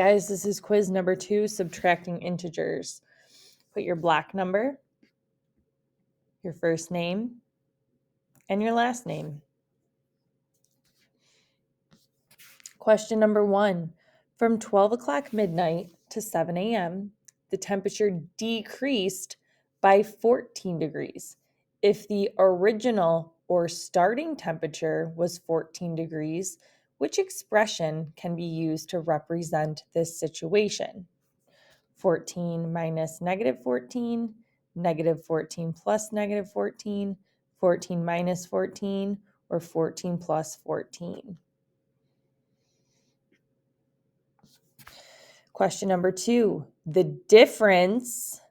Guys, this is quiz number 2, subtracting integers. Put your block number, your first name, and your last name. Question number 1. From 12 o'clock midnight to 7 a.m., the temperature decreased by 14 degrees. If the original or starting temperature was 14 degrees, which expression can be used to represent this situation? 14 minus negative 14, negative 14 plus negative 14, 14 minus 14, or 14 plus 14. Question number 2. The difference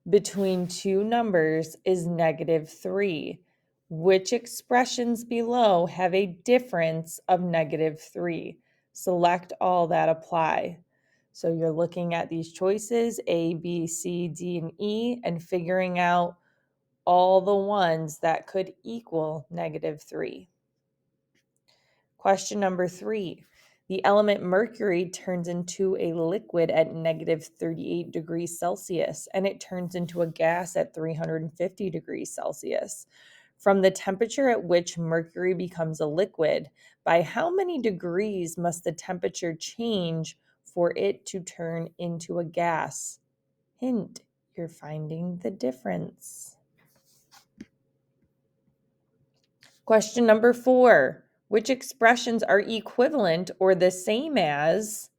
between two numbers is negative 3. Which expressions below have a difference of negative 3? Select all that apply. So you're looking at these choices, A, B, C, D, and E, and figuring out all the ones that could equal negative 3. Question number 3. The element mercury turns into a liquid at negative 38 degrees Celsius, and it turns into a gas at 350 degrees Celsius. From the temperature at which mercury becomes a liquid, by how many degrees must the temperature change for it to turn into a gas? Hint, you're finding the difference. Question number 4. Which expressions are equivalent or the same as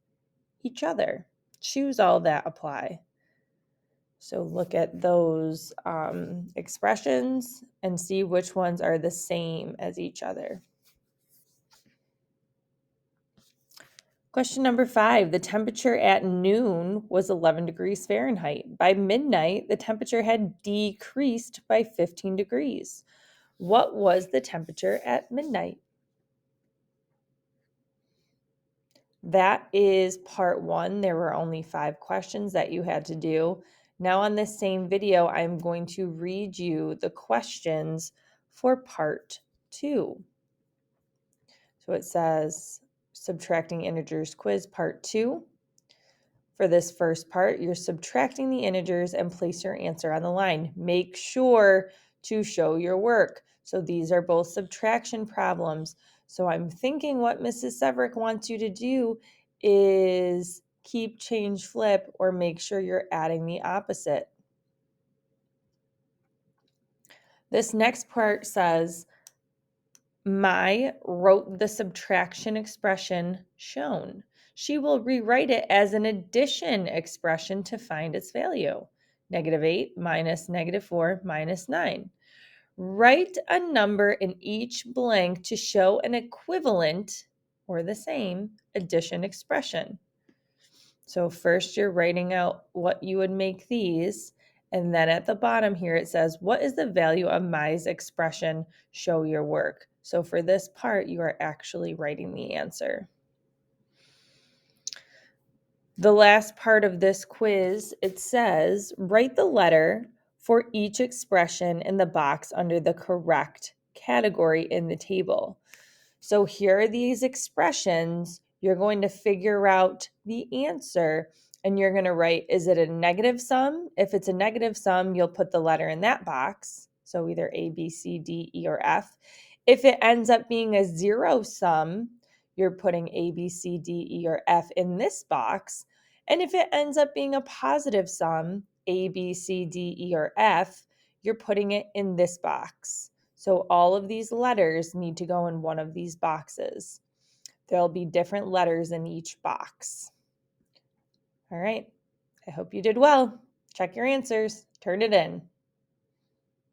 each other? Choose all that apply. So look at those expressions and see which ones are the same as each other. Question number 5. The temperature at noon was 11 degrees Fahrenheit. By midnight, the temperature had decreased by 15 degrees. What was the temperature at midnight? That is part 1. There were only 5 questions that you had to do. Now on this same video, I'm going to read you the questions for part 2. So it says, subtracting integers quiz part 2. For this first part, you're subtracting the integers and place your answer on the line. Make sure to show your work. So these are both subtraction problems. So I'm thinking what Mrs. Severick wants you to do is keep, change, flip, or make sure you're adding the opposite. This next part says, Mai wrote the subtraction expression shown. She will rewrite it as an addition expression to find its value. Negative 8 minus negative 4 minus 9. Write a number in each blank to show an equivalent or the same addition expression. So first you're writing out what you would make these, and then at the bottom here it says, what is the value of Mai's expression? Show your work. So for this part, you are actually writing the answer. The last part of this quiz, it says, write the letter for each expression in the box under the correct category in the table. So here are these expressions. You're going to figure out the answer and you're going to write, is it a negative sum? If it's a negative sum, you'll put the letter in that box. So either A, B, C, D, E, or F. If it ends up being a zero sum, you're putting A, B, C, D, E, or F in this box. And if it ends up being a positive sum, A, B, C, D, E, or F, you're putting it in this box. So all of these letters need to go in one of these boxes. There'll be different letters in each box. All right, I hope you did well. Check your answers, turn it in.